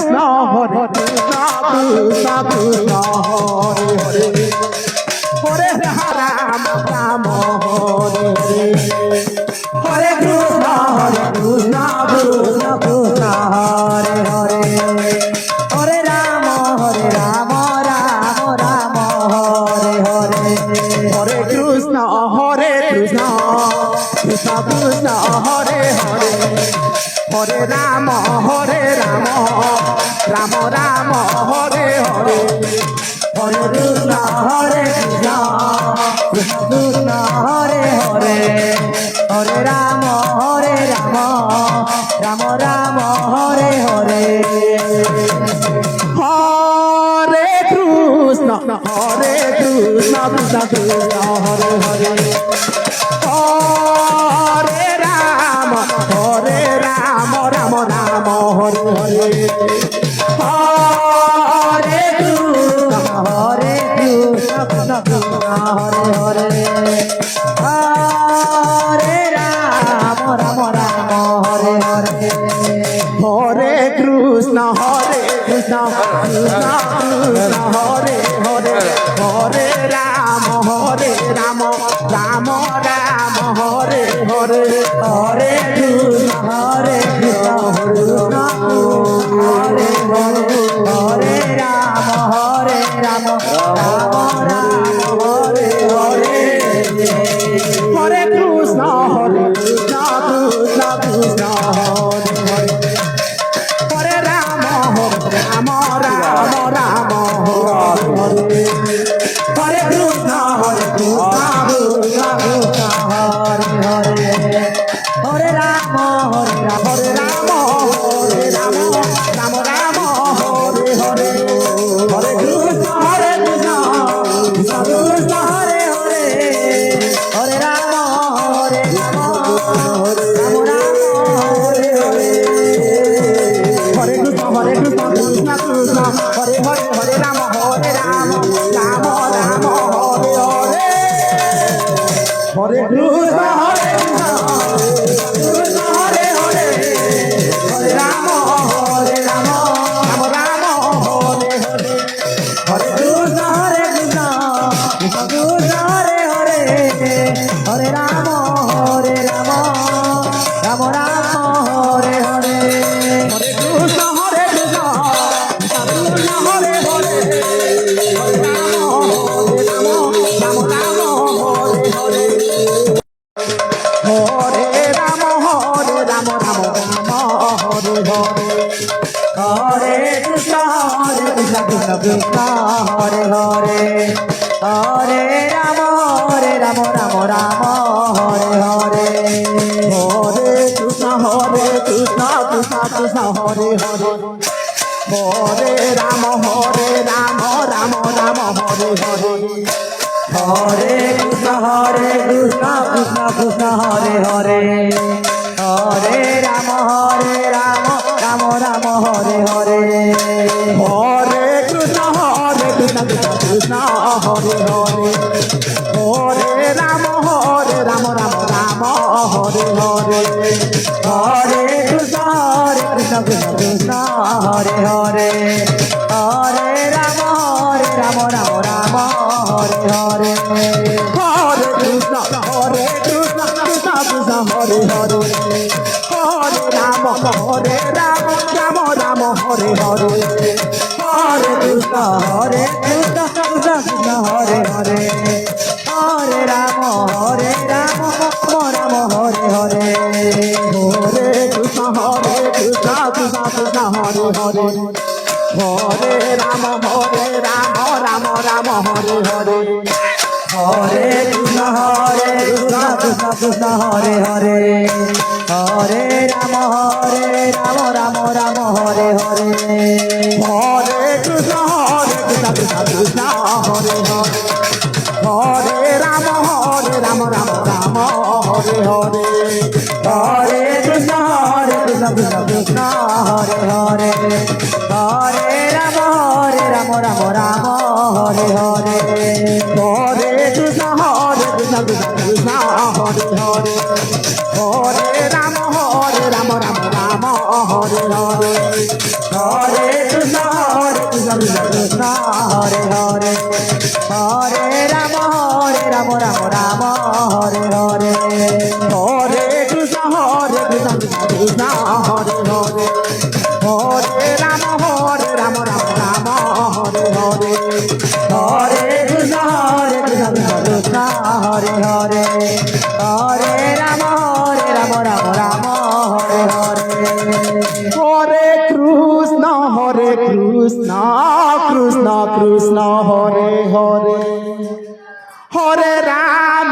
Krishna Hare Krishna Krishna Krishna Hare Hare Hare Ram Ram Hare Hare Hare Krishna Krishna Krishna Hare Hare Hare Ram Ram Ram Hare Hare Hare Krishna Krishna Krishna Hare Hare Hare Ram Ram Ram Hare Hare Hare Krishna Krishna Krishna Hare Hare Hare Ram Ram Ram Hare Hare Hare Krishna Krishna Krishna Hare Hare Hare Ram Ram Ram Hare Hare Hare Krishna Krishna Hare Hare Hare Ram Ram Hare Hare Hare Krishna Krishna Krishna Hare Hare Hare Ram Ram Ram Hare Hare Hare Krishna Krishna Hare Hare Hare Ram Ram Ram Hare Hare Hare Krishna Krishna Krishna Hare Hare Hare Ram Ram Ram Hare Hare Hare Krishna Krishna Hare Hare Hare Ram Hare Ram Ram Ram Hare Hare Hare Krishna Krishna Hare Hare Hare Ram Ram Ram Hare Hare Hare Krishna Krishna Krishna Hare Hare Hare Ram Ram Ram Hare Hare Hare Krishna Hare Hare Hare Ram Ram Ram Hare Hare Hare Krishna Krishna Hare Hare Hare Ram Ram Ram Hare Hare Hare Krishna Krishna Hare Hare Hare Ram Ram Ram Hare Hare Hare Ram Ram Hare Hare Hare Krishna Krishna Krishna Hare Hare Hare Ram Ram Ram Hare Hare Hare Krishna Krishna Krishna Hare Hare Hare Ram Ram Ram Hare Hare Hare Krishna Krishna Krishna Hare Hare Hare Ram Ram Ram Hare Hare Hare Krishna Krishna Krishna Hare Hare Hare Ram Ram Ram Hare Hare Hare Krishna Krishna Krishna Hare Hare Hare Ram Ram Ram Hare Hare Hare Krishna Krishna Krishna Hare Hare Hare Ram Ram Ram Hare Hare Hare Krishna Krishna Krishna Hare Hare Hare Ram Ram Ram Hare Hare Hare Krishna Krishna Krishna Hare Hare Hare Ram Ram Ram Hare Hare Hare Krishna Krishna Krishna Hare Hare Hare Ram Ram Ram Hare Hare Hare Krishna Krishna Krishna Hare Hare Hare Ram Ram Ram Hare Hare Hare Krishna Krishna Krishna Hare Hare Hare Ram Ram Ram Hare Hare Hare Krishna Krishna Krishna Hare Hare Hare Ram Ram Ram Hare Hare Hare Krishna Krishna Hare Hare Hare Ram Ram Ram Hare Hare Hare Krishna Krishna Hare Hare Hare Ram Ram Ram Hare Hare Hare Krishna Krishna Hare Hare Hare Ram Ram Ram Hare Hare Hare Krishna Krishna Krishna Hare Hare Hare Ram